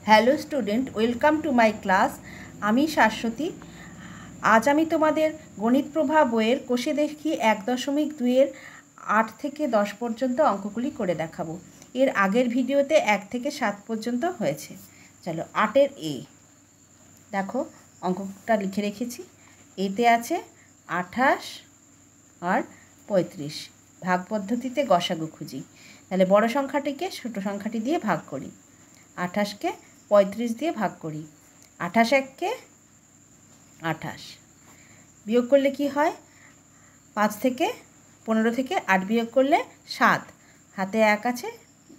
Hello student, welcome to my class. আমি শাশ্বতী। আজ আমি তোমাদের গণিত প্রভা বইয়ের কোষে দেখি 1.2-এর 8 থেকে 10 পর্যন্ত অঙ্কগুলি করে দেখাবো। এর আগের ভিডিওতে 1 থেকে 7 পর্যন্ত হয়েছে। চলো 8-এর এ দেখো, অঙ্কটা লিখে রেখেছি। এতে আছে 28 আর 35। ভাগ পদ্ধতিতে গসাগু খুঁজি। তাহলে বড় সংখ্যাটিকে ছোট সংখ্যাটি দিয়ে ভাগ করি। 28কে 35 দিয়ে ভাগ করি। 28 এককে 28। বিয়োগ করলে কি হয়? 5 থেকে 15 থেকে 8 বিয়োগ করলে 7। হাতে 1 আছে,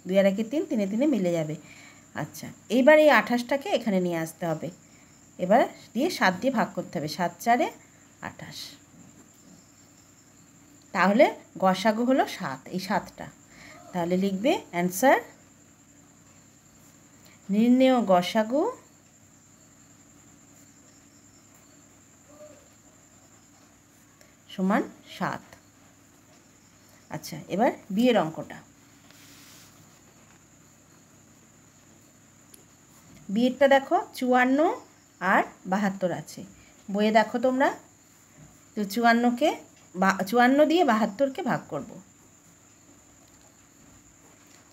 2 আর 1 3, 3 3 মিলে যাবে। আচ্ছা, এইবার এই 28টাকে এখানে নিয়ে আসতে হবে। এবার দিয়ে 7 দিয়ে ভাগ করতে হবে। 7 4 28। তাহলে গসাগু হলো 7, এই 7টা। তাহলে লিখবে অ্যান্সার নির্ণেয় গসাগু সমান 7। আচ্ছা, এবার বিয়ের অঙ্কটা। বিয়েরটা দেখো 54 আর 72 আছে। বইয়ে দেখো তোমরা। তো 54 দিয়ে 72কে ভাগ করব।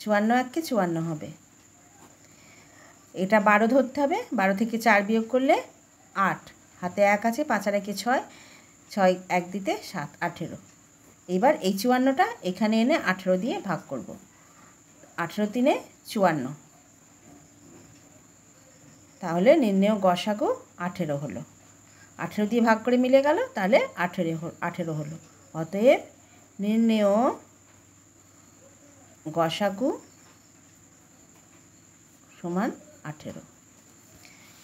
54 এককে 54 হবে। এটা 12 ধরতে হবে। 12 থেকে 4 বিয়োগ করলে 8। হাতে 1 আছে, 5 আর 1 6, 6 1 দিতে 7, 18। এবার এই 54টা এখানে এনে 18 দিয়ে ভাগ করব। 18 3 54। তাহলে নির্ণেয় গসাগু 18 হলো। 18 দিয়ে ভাগ করে মিলে গেল, তাহলে 18 হলো। অতএব নির্ণেয় গসাগু সমান 18।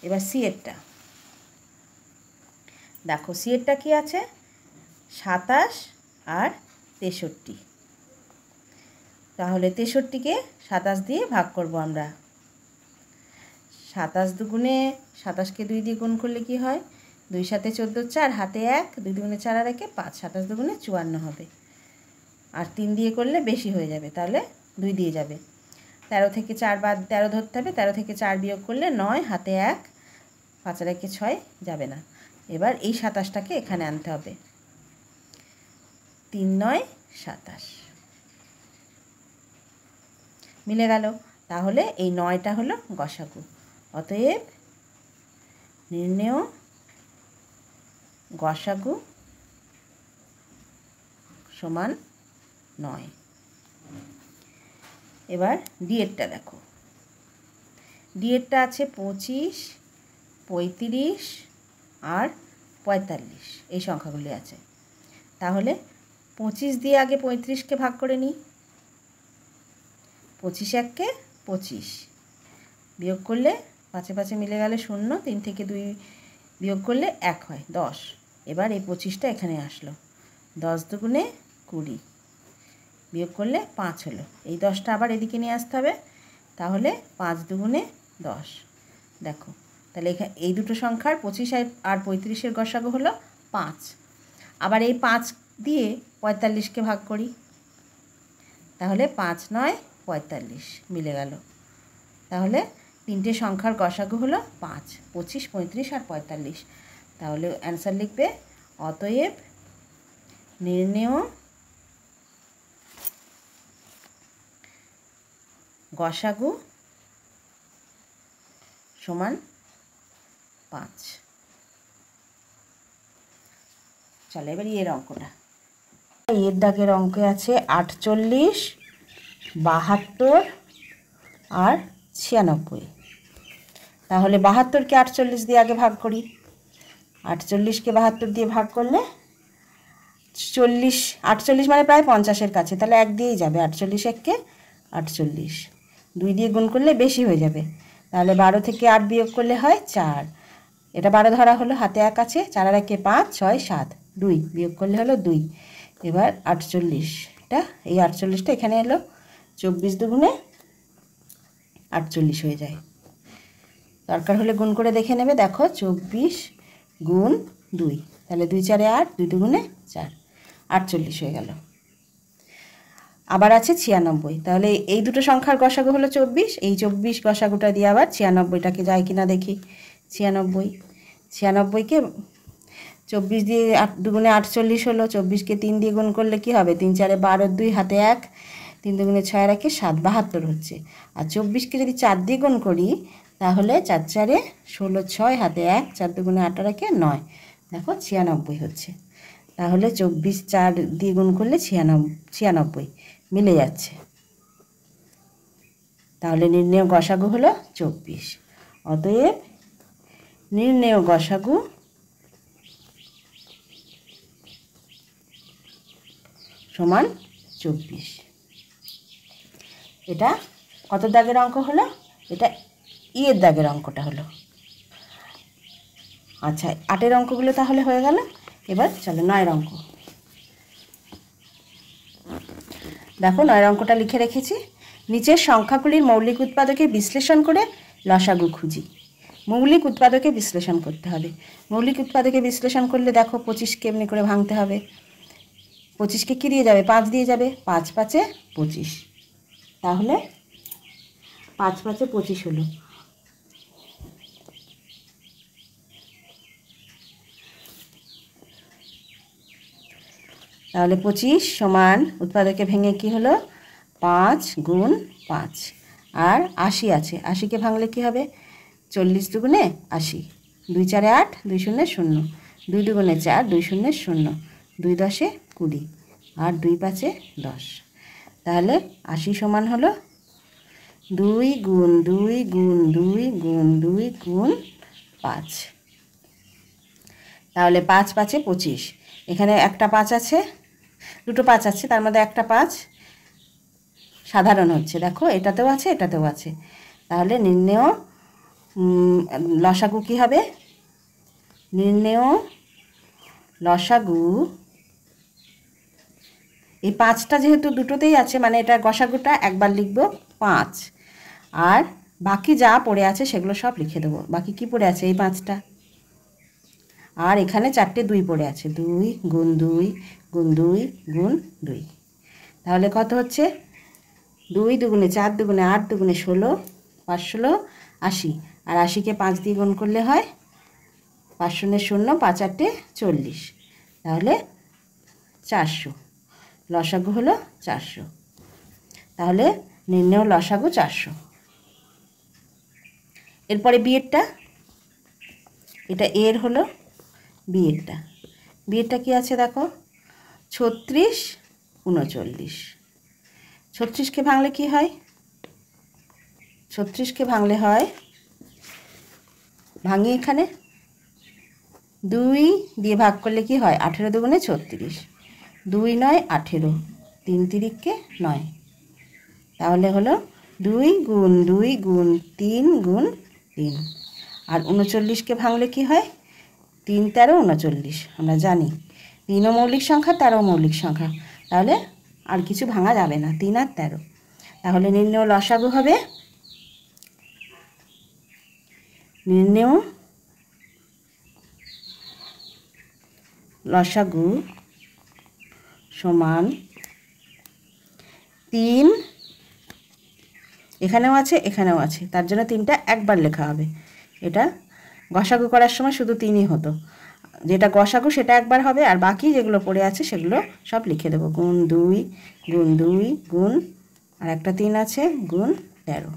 এবার সিয়েরটা দেখো। সিয়েরটা কি আছে? 27 আর 63। তাহলে 63কে 27 দিয়ে ভাগ করব আমরা। 27 দুগুণে 27কে 2 দিয়ে গুণ করলে কি হয়? 2 7 14 4, হাতে 1, 2 দুগুণে 4 আর 1 5, 27 দুগুণে 54 হবে। আর 3 দিয়ে করলে বেশি হয়ে যাবে, তাহলে 2 দিয়ে যাবে। 13 থেকে 4 বাদ 13 ধরতে হবে। 13 থেকে 4 বিয়োগ করলে 9, হাতে 1, 5 আর 1 6, যাবে না। এবার এই 27টাকে এখানে আনতে হবে। 3 9 27 মিলে গেল। তাহলে এই 9টা হলো গসাগু। অতএব নির্ণেয় গসাগু সমান 9। এবার ডিএরটা দেখো। ডিএরটা আছে 25, 35 আর 45। এই সংখ্যাগুলি আছে। তাহলে 25 দিয়ে আগে 35কে ভাগ করে নিই। 25 এককে 25। বিয়োগ করলে 5 5 মিলে গেলে 0, 3 থেকে 2 বিয়োগ করলে 1 হয়, 10। এবার এই 25টা এখানে আসলো। 10 দুগুণে 20, বিয়োগ করলে 5 হলো। এই 10টা আবার এদিকে নিয়ে আসতে হবে। তাহলে 5 দুগুণে 10। দেখো, তাহলে এখানে এই দুটো সংখ্যার 25 আর 35-এর গসাগু হলো 5। আবার এই 5 দিয়ে 45কে ভাগ করি। তাহলে 5 9 45 মিলে গেল। তাহলে তিনটে সংখ্যার গসাগু হলো 5, 25 35 আর 45। তাহলে অ্যান্সার লিখবে অতএব নির্ণেয় গসাগু সমান 5। চলো এবার এর অঙ্কটা। এর দাগের অঙ্কে আছে 48, 72 আর 96। তাহলে 72কে 48 দিয়ে আগে ভাগ করি। 48কে 72 দিয়ে ভাগ করলে 40, 48 মানে প্রায় 50-এর কাছে, তাহলে 1 দিয়েই যাবে। 48 এককে 48, 2 দিয়ে গুণ করলে বেশি হয়ে যাবে। তাহলে 12 থেকে 8 বিয়োগ করলে হয় 4। এটা 12 ধরা হলো, হাতে 1 আছে, 4 আর 1 5 6 7, 2 বিয়োগ করলে হলো 2। এবার 48টা, এই 48টা এখানে এলো। 24 দুগুণে 48 হয়ে যায়। দরকার হলে গুণ করে দেখে নেবে। দেখো 24 গুণ 2, তাহলে 2 4 8, 2 দুগুণে 4, 48 হয়ে গেল। আবার আছে 96। তাহলে এই দুটো সংখ্যার গসাগু হলো 24। এই 24 গসাগুটা দিয়ে আবার 96টাকে যায় কিনা দেখি। 96, 96কে 24 দিয়ে 8 দুগুণে 48 হলো। 24কে 3 দিয়ে গুণ করলে কি হবে? 3 4 12, 2 হাতে 1, 3 দুগুণে 6 রাখে 7, 72 হচ্ছে। আর 24কে যদি 4 দিয়ে গুণ করি তাহলে 4 4 16, 6 হাতে 1, 4 দুগুণে 8 রাখে 9, দেখো 96 হচ্ছে। তাহলে 24 4 দিয়ে গুণ করলে 96 মিলে যাচ্ছে। তাহলে নির্ণেয় গসাগু হলো 24। অতএব নির্ণেয় গসাগু সমান 24। এটা কত দাগের অঙ্ক হলো? এটা ইয়ের দাগের অঙ্কটা হলো। আচ্ছা, 8-এর অঙ্কগুলো তাহলে হয়ে গেল। এবার চলো 9-এর অঙ্ক দেখো। 9-এর অঙ্কটা লিখে রেখেছি। নিচের সংখ্যাগুলির মৌলিক উৎপাদকে বিশ্লেষণ করে লসাগু খুঁজি। মৌলিক উৎপাদকে বিশ্লেষণ করতে হবে। মৌলিক উৎপাদকে বিশ্লেষণ করলে দেখো 25কে এমনি করে ভাঙতে হবে। 25কে কী দিয়ে যাবে? 5 দিয়ে যাবে। 5 5 25। তাহলে 5 5 25 হলো। তাহলে 25 সমান উৎপাদকে ভেঙে কি হলো? 5 গুণ 5। আর 80 আছে। 80কে ভাঙলে কি হবে? 40 দুগুণে 80, 2 4 8, 2 0 0, 2 দুগুণে 4, 2 0 0, 2 10 20, আর 2 5 10। তাহলে 80 সমান হলো 2 গুণ 2 গুণ 2 গুণ 2 গুণ 5। তাহলে 5 5 25। এখানে একটা 5 আছে, দুটো 5 আছে, তার মধ্যে একটা 5 সাধারণ হচ্ছে। দেখো এটাতেও আছে, এটাতেও আছে। তাহলে নির্ণেয় লসাগু কী হবে? নির্ণেয় লসাগু, এই 5টা যেহেতু দুটোতেই আছে মানে এটা গসাগুটা একবার লিখব 5, আর বাকি যা পড়ে আছে সেগুলো সব লিখে দেবো। বাকি কি পড়ে আছে? এই 5টা। আর এখানে 4টে 2 পড়ে আছে। 2 গুণ 2 গুণ 2 গুণ 2। তাহলে কত হচ্ছে? 2 দুগুণে 4 দুগুণে 8 দুগুণে 16, 5 16 80। আর 80কে 5 দিয়ে গুণ করলে হয় 5 0 0, 5 8 40। তাহলে 400। লসাগু হলো 400। তাহলে নির্ণেয় লসাগু 400। এরপরে বিয়েরটা, এটা এর হলো। বিয়েরটা, বিয়েরটা কি আছে দেখো? 36 39। 36কে ভাঙলে কি হয়? 36কে ভাঙলে হয়, ভাঙি এখানে 2 দিয়ে ভাগ করলে কি হয়? 18 দুগুণে 36, 2 9 18, 3 তিরিকে 9। তাহলে হলো 2 গুণ 2 গুণ 3 গুণ 3। আর 39কে ভাঙলে কি হয়? 3 13 39। আমরা জানি 3ও মৌলিক সংখ্যা, 13ও মৌলিক সংখ্যা। তাহলে আর কিছু ভাঙা যাবে না, 3 আর 13। তাহলে নির্ণেয় লসাগু হবে, নির্ণেয় লসাগু সমান 3। এখানেও আছে, এখানেও আছে, তার জন্য 3টা একবার লেখা হবে। এটা গসাগু করার সময় শুধু 3ই হতো। যেটা গসাগু সেটা একবার হবে, আর বাকি যেগুলো পড়ে আছে সেগুলো সব লিখে দেবো। গুণ 2 গুণ 2 গুণ, আর একটা 3 আছে, গুণ 13।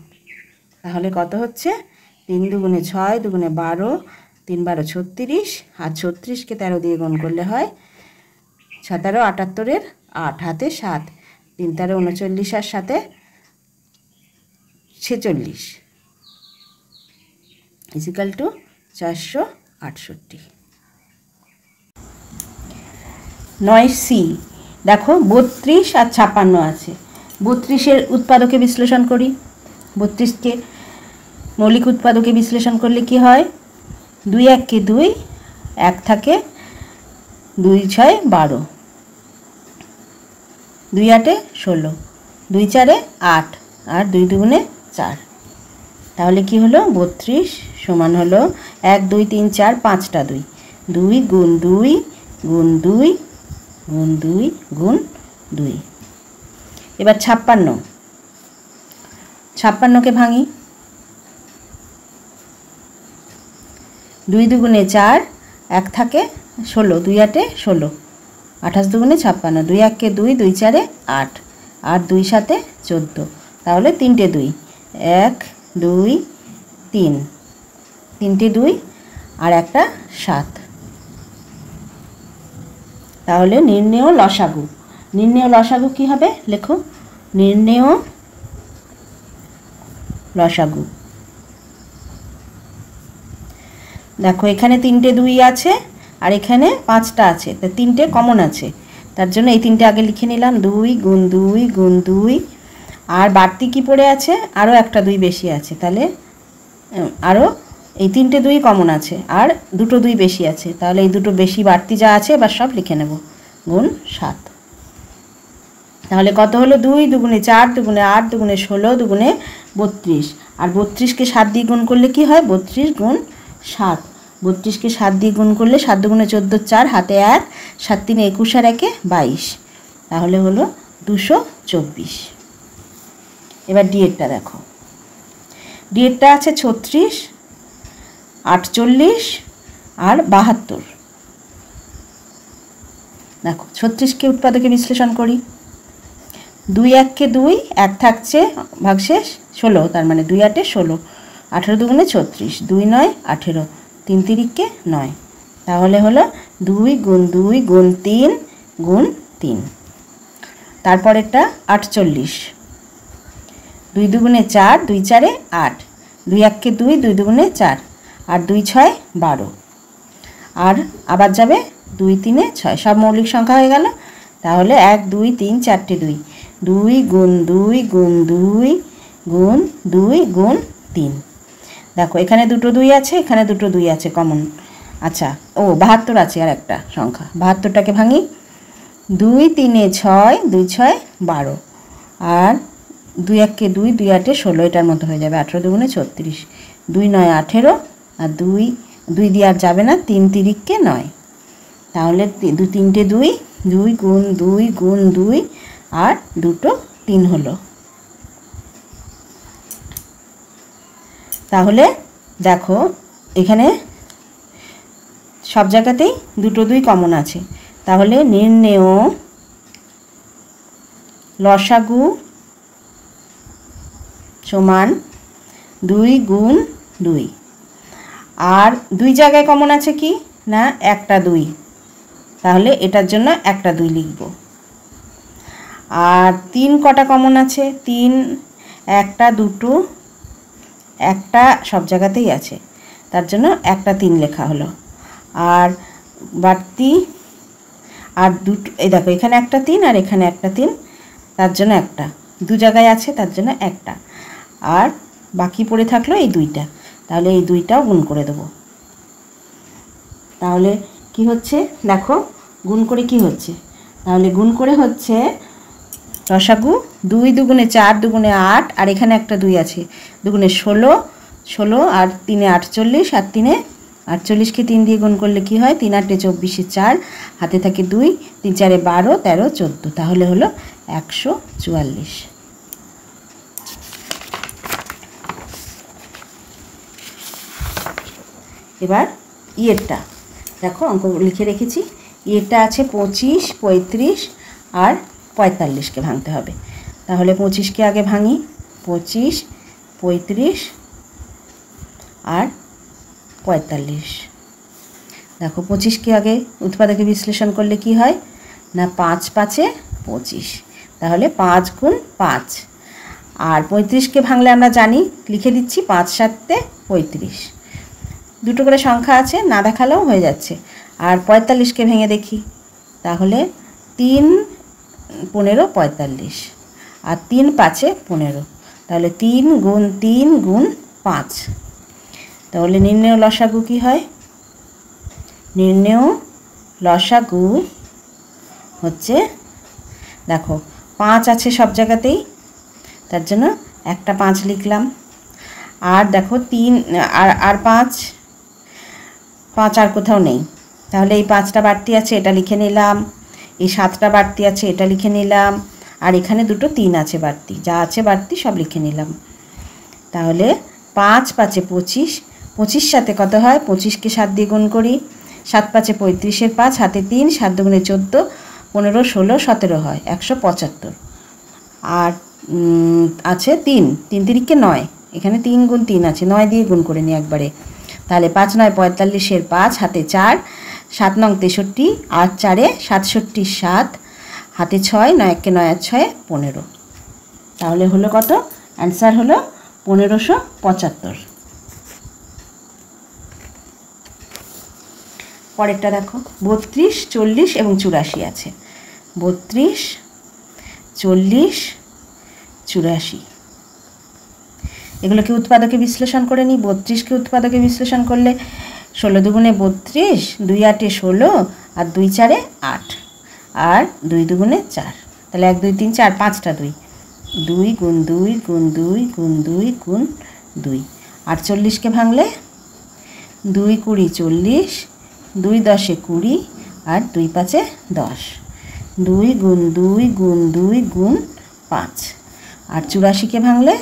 তাহলে কত হচ্ছে? 3 দুগুণে 6 দুগুণে 12, 3 12 36, আর 36কে 13 দিয়ে গুণ করলে হয় 17 78 8 হাতে 7, 3 13 39, আর 7 46 ইজিক্যাল টু 468। 9C দেখো 32 আর 56 আছে। 32-এর উৎপাদকে বিশ্লেষণ করি। 32কে মৌলিক উৎপাদকে বিশ্লেষণ করলে কি হয়? 2 1 কে 2, 1 থাকে, 2 6 12, 2 8 16, 2 4 8, আর 2 দুগুণে 4। তাহলে কি হলো? 32 সমান হলো 1 2 3 4 5টা 2, 2 গুণ 2 গুণ 2 গুণ 2 গুণ 2। এবার 56, 56কে ভাঙি। 2 দুগুণে 4, 1 থাকে 16, 2 8 16, 28 দুগুণে 56, 2 1 2, 2 4 8, আর 2 7 14, তাহলে 3টে 2, 1 2 3, 3টে 2 আর একটা 7। তাহলে নির্ণেয় লসাগু, নির্ণেয় লসাগু কি হবে লেখো, নির্ণেয় লসাগু। দেখো এখানে 3টে 2 আছে আর এখানে 5টা আছে, তা 3টে কমন আছে, তার জন্য এই 3টে আগে লিখে নিলাম, 2 গুণ 2 গুণ 2, আর বাড়তি কি পড়ে আছে, আরও একটা 2 বেশি আছে, তাহলে আরও এই 3টে 2 কমন আছে আর দুটো 2 বেশি আছে, তাহলে এই দুটো বেশি বাড়তি যা আছে এবার সব লিখে নেব, গুণ 7। তাহলে কত হলো, 2 দুগুণে 4 দুগুণে 8 দুগুণে 16 দুগুণে 32, আর 32কে 7 দিয়ে গুণ করলে কি হয়, 32 গুণ 7, 32কে 7 দিয়ে গুণ করলে 7 দুগুণে 14, 4 হাতে 1, 7 3 21 আর 1 22, তাহলে হলো 224। এবার ডিএরটা দেখো, ডিএরটা আছে 36, 48 আর 72। দেখো 36কে উৎপাদকে বিশ্লেষণ করি, 2 1 কে 2, 1 থাকছে ভাগশেষ 16, তার মানে 2 8 16, 18 দুগুণে 36, 2 9 18, 3 তিরিকে 9, তাহলে হলো 2 গুণ 2 গুণ 3 গুণ 3। তারপরেরটা 48, 2 দুগুণে 4 2 4 8, 2 1 কে 2, 2 দুগুণে 4, আর 2 6 12, আর আবার যাবে 2 3 6, সব মৌলিক সংখ্যা হয়ে গেল। তাহলে 1 2 3 4টে 2, 2 গুণ 2 গুণ 2 গুণ 2 গুণ 3। দেখো এখানে দুটো 2 আছে, এখানে দুটো 2 আছে কমন, আচ্ছা ও 72 আছে আর একটা সংখ্যা, 72টাকে ভাঙি, 2 3 6 2 6 12, আর 2 1 কে 2, 2 8 16, এটার মতো হয়ে যাবে 18 দুগুণে 36, 2 9 18, আর 2 দিয়ে আর যাবে না, 3 তিরিকে 9, তাহলে 3টে 2, 2 গুণ 2 গুণ 2 আর দুটো 3 হলো। তাহলে দেখো এখানে সব জায়গাতেই দুটো 2 কমন আছে, তাহলে নির্ণেয় লসাগু সমান 2 গুণ 2, আর 2 জায়গায় কমন আছে কি না, একটা 2, তাহলে এটার জন্য একটা 2 লিখব। আর 3 কটা কমন আছে, 3 একটা দুটো একটা সব জায়গাতেই আছে, তার জন্য একটা 3 লেখা হলো। আর বাড়তি আর দুটো, এই দেখো এখানে একটা 3 আর এখানে একটা 3, তার জন্য একটা, 2 জায়গায় আছে তার জন্য একটা, আর বাকি পড়ে থাকলো এই 2টা, তাহলে এই 2টাও গুণ করে দেবো। তাহলে কি হচ্ছে দেখো, গুণ করে কি হচ্ছে, তাহলে গুণ করে হচ্ছে লসাগু 2 দুগুণে 4 দুগুণে 8, আর এখানে একটা 2 আছে, দুগুণে 16, 16 আর 3 48, আর 3 48কে 3 দিয়ে গুণ করলে কি হয়, 3 8 24, 4 হাতে থাকে 2, 3 4 12 13 14, তাহলে হলো 144। এবার ইয়েরটা দেখো, অঙ্ক লিখে রেখেছি, ইয়েরটা আছে 25 35 আর 45কে ভাঙতে হবে। তাহলে 25কে আগে ভাঙি, 25 35 আর 45। দেখো 25কে আগে উৎপাদকে বিশ্লেষণ করলে কি হয় না, 5 5 25, তাহলে 5 গুণ 5, আর 35কে ভাঙলে আমরা জানি, লিখে দিচ্ছি 5 7 35, দুটো করে সংখ্যা আছে, না দেখালেও হয়ে যাচ্ছে। আর 45কে ভেঙে দেখি, তাহলে 3 15 45, আর 3 5 15, তাহলে 3 গুণ 3 গুণ 5। তাহলে নির্ণেয় লসাগু কি হয়, নির্ণেয় লসাগু হচ্ছে, দেখো 5 আছে সব জায়গাতেই, তার জন্য একটা 5 লিখলাম, আর দেখো 3 আর 5 আর কোথাও নেই, তাহলে এই 5টা বাড়তি আছে এটা লিখে নিলাম, এই 7টা বাড়তি আছে এটা লিখে নিলাম, আর এখানে দুটো 3 আছে বাড়তি, যা আছে বাড়তি সব লিখে নিলাম। তাহলে 5 5 25, 25 সাথে কত হয়? 25কে 7 দিয়ে গুণ করি, 7 5 35, 5 হাতে 3, 7 দুগুণে 14, 15 16 17 হয় 175। আর আছে 3 3 তিরিকে 9, এখানে 3 গুণ 3 আছে, 9 দিয়ে গুণ করে নিই একবারে। তাহলে 5 9 45, 5 হাতে 4, 7 9 63, 8 4 67, 7 হাতে 6, 9 1 9 আর 6 15। তাহলে হলো কত? অ্যান্সার হলো 1575। পরেরটা দেখো, 32 40 এবং 84 আছে। 32 40 84, এগুলোকে উৎপাদকে বিশ্লেষণ করে নিই। 32কে উৎপাদকে বিশ্লেষণ করলে 16 দুগুণে 32, 2 8 16 আর 2 4 8 আর 2 দুগুণে 4। তাহলে 1 2 3 4 5টা 2, 2 গুণ 2 গুণ 2 গুণ 2 গুণ 2। 48কে ভাঙলে 2 20 40, 2 10 20 আর 2 5 10, 2 গুণ 2 গুণ 2 গুণ 5। আর 84কে ভাঙলে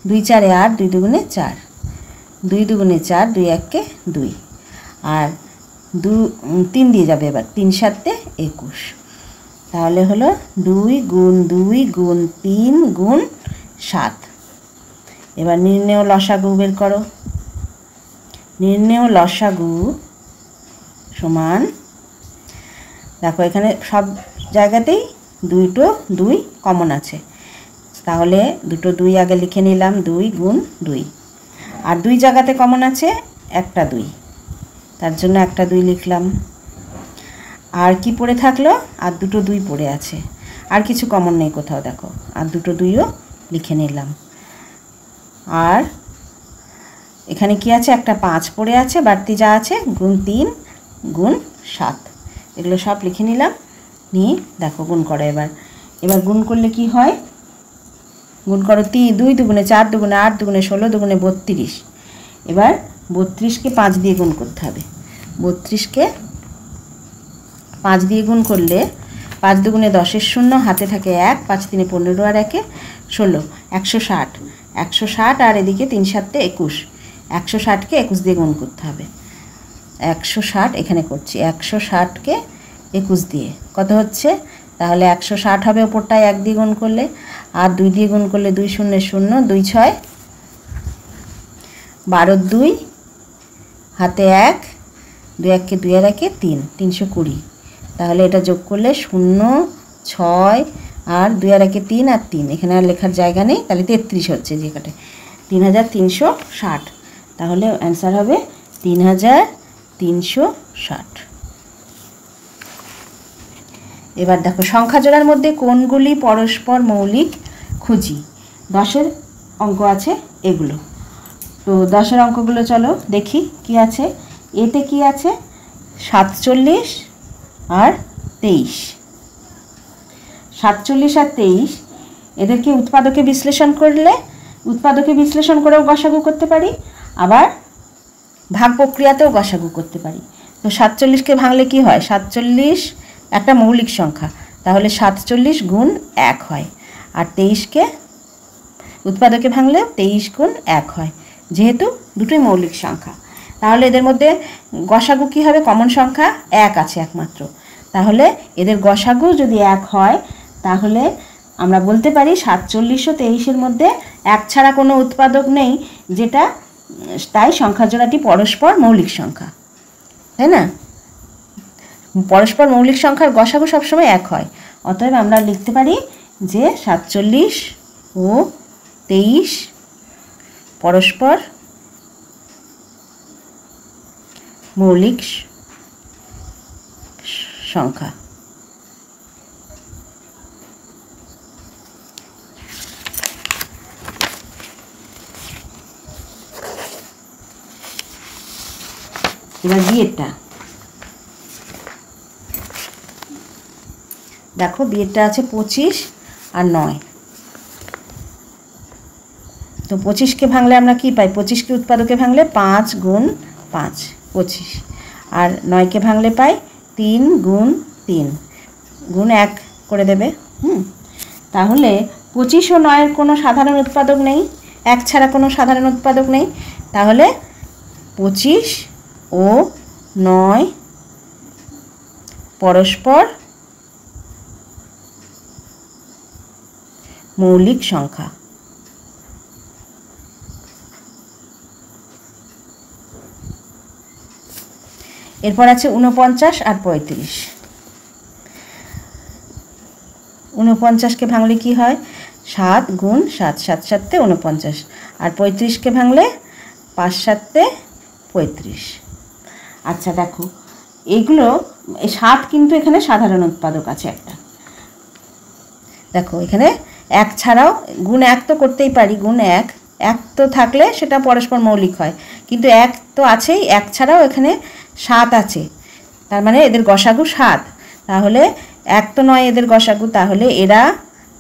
2 4 8, 2 দুগুণে 4, 2 দুগুণে 4, 2 1 2 আর 3 দিয়ে যাবে এবার, 3 7 21। তাহলে হলো 2 গুণ 2 গুণ 3 গুণ 7। এবার নির্ণেয় লসাগু বের করো। নির্ণেয় লসাগু সমান, দেখো এখানে সব জায়গাতেই 2 কমন আছে, তাহলে 2 আগে লিখে নিলাম, 2 গুণ 2। আর 2 জায়গাতে কমন আছে, একটা 2, তার জন্য একটা 2 লিখলাম। আর কি পড়ে থাকলো? আর 2 পড়ে আছে, আর কিছু কমন নেই কোথাও, দেখো আর 2ও লিখে নিলাম। আর এখানে কি আছে? একটা 5 পড়ে আছে, বাড়তি যা আছে গুণ 3 গুণ 7, এগুলো সব লিখে নিলাম। নিয়ে দেখো গুণ করো। এবার গুণ করলে কি হয়? গুণ করো 2 দুগুণে 4 দুগুণে 8 দুগুণে 16 দুগুণে 32। এবার 32কে 5 দিয়ে গুণ করতে হবে। 32কে 5 দিয়ে গুণ করলে 5 দুগুণে 10 0, হাতে থাকে 1, 5 3 15 আর 1 16, 160। 160 আর এদিকে 3 7 21, 160কে 21 দিয়ে গুণ করতে হবে। 160 এখানে করছি, 160কে 21 দিয়ে কত হচ্ছে? তাহলে 160 হবে, ওপরটায় 1 দিয়ে গুণ করলে, আর 2 দিয়ে গুণ করলে 2 0 0, 2 6 12, 2 হাতে 1, 2 1 2 আর 1 3, 320। তাহলে এটা যোগ করলে 0 6 আর 2 আর 1 3 আর 3, এখানে আর লেখার জায়গা নেই, তাহলে 33 হচ্ছে, যে কাটে 3360। তাহলে অ্যান্সার হবে 3360। এবার দেখো, সংখ্যা জোড়ার মধ্যে কোনগুলি পরস্পর মৌলিক খুঁজি। 10-এর অঙ্ক আছে এগুলো। তো 10-এর অঙ্কগুলো চলো দেখি কি আছে। এতে কি আছে? 47 আর 23। 47 আর 23 এদেরকে উৎপাদকে বিশ্লেষণ করলে, উৎপাদকে বিশ্লেষণ করেও গসাগু করতে পারি, আবার ভাগ প্রক্রিয়াতেও গসাগু করতে পারি। তো 47কে ভাঙলে কি হয়? 47 একটা মৌলিক সংখ্যা, তাহলে 47 গুণ 1 হয়। আর 23কে উৎপাদকে ভাঙলে 23 গুণ 1 হয়, যেহেতু দুটোই মৌলিক সংখ্যা। তাহলে এদের মধ্যে গসাগু কী হবে? কমন সংখ্যা 1 আছে একমাত্র, তাহলে এদের গসাগু যদি 1 হয় তাহলে আমরা বলতে পারি 47 ও 23-এর মধ্যে 1 ছাড়া কোনো উৎপাদক নেই, যেটা তাই সংখ্যা জোড়াটি পরস্পর মৌলিক সংখ্যা, তাই না? পরস্পর মৌলিক সংখ্যার গসাগু সবসময় 1 হয়, অতএব আমরা লিখতে পারি যে 47 ও 23 পরস্পর মৌলিক সংখ্যা। এবার বিয়েরটা দেখো, বিয়েরটা আছে 25 আর 9। তো 25কে ভাঙলে আমরা কি পাই? 25কে উৎপাদকে ভাঙলে 5 গুণ 5 25, আর 9কে ভাঙলে পাই 3 গুণ 3। গুণ 1 করে দেবে। তাহলে 25 ও 9-এর কোনো সাধারণ উৎপাদক নেই, 1 ছাড়া কোনো সাধারণ উৎপাদক নেই। তাহলে 25 ও 9 পরস্পর মৌলিক সংখ্যা। এরপর আছে 49 আর 35। 49কে ভাঙলে কি হয়? 7 গুণ 7, 7 7 49। আর 35কে ভাঙলে 5 7 35। আচ্ছা দেখো, এইগুলো 7 কিন্তু এখানে সাধারণ উৎপাদক আছে একটা। দেখো এখানে 1 ছাড়াও গুণ 1 তো করতেই পারি, গুণ 1 তো থাকলে সেটা পরস্পর মৌলিক হয়, কিন্তু 1 তো আছেই, 1 ছাড়াও এখানে 7 আছে, তার মানে এদের গসাগু 7। তাহলে 1 তো নয় এদের গসাগু, তাহলে এরা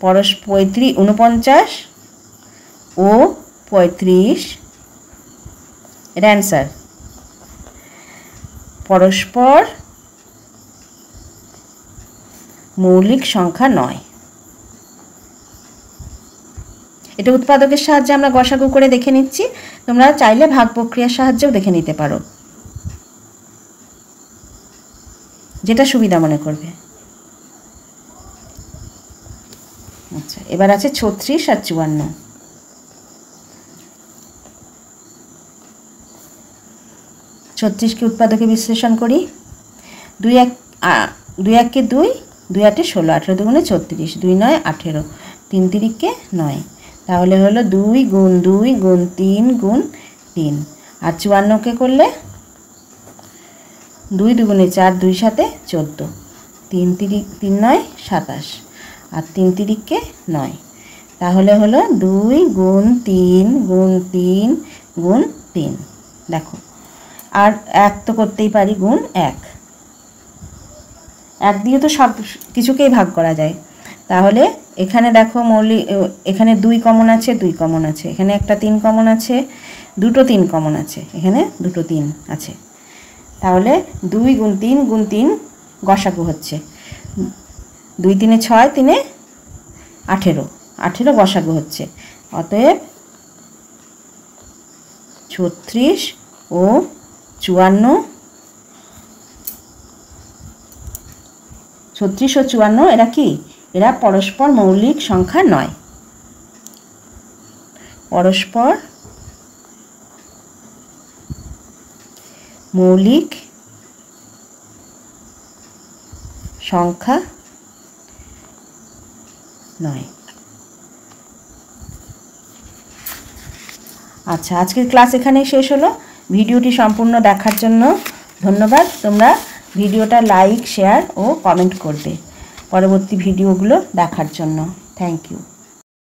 49 ও 35 এর অ্যান্সার পরস্পর মৌলিক সংখ্যা নয়। এটা উৎপাদকের সাহায্যে আমরা গসাগু করে দেখে নিচ্ছি, তোমরা চাইলে ভাগ প্রক্রিয়ার সাহায্যেও দেখে নিতে পারো, যেটা সুবিধা মনে করবে। আচ্ছা, এবার আছে 36 আর 54। 36কে উৎপাদকে বিশ্লেষণ করি। 2 1 2, 2 8 16, 18 দুগুণে 36, 2 9 18, 3 3 9। তাহলে হলো 2 গুণ 2 গুণ 3 গুণ 3। আর 54কে করলে 2 দুগুণে 4, 2 7 14, 3 3 9 27, আর 3 3 9। তাহলে হলো 2 গুণ 3 গুণ 3 গুণ 3। দেখো, আর 1 তো করতেই পারি, গুণ 1 দিয়ে তো সব কিছুকেই ভাগ করা যায়। তাহলে এখানে দেখো এখানে 2 কমন আছে, 2 কমন আছে, এখানে একটা 3 কমন আছে, দুটো 3 কমন আছে, এখানে দুটো 3 আছে। তাহলে 2 গুণ 3 গুণ 3 গসাগু হচ্ছে 2 3 6, 3 18, 18 গসাগু হচ্ছে। অতএব 36 ও 54, 36 ও 54 এরা কি? এরা পরস্পর মৌলিক সংখ্যা নয়। পরস্পর মৌলিক সংখ্যা নয়। আচ্ছা, আজকের ক্লাস এখানেই শেষ হলো। ভিডিওটি সম্পূর্ণ দেখার জন্য ধন্যবাদ। তোমরা ভিডিওটা লাইক, শেয়ার ও কমেন্ট করবে পরবর্তী ভিডিওগুলো দেখার জন্য। Thank you.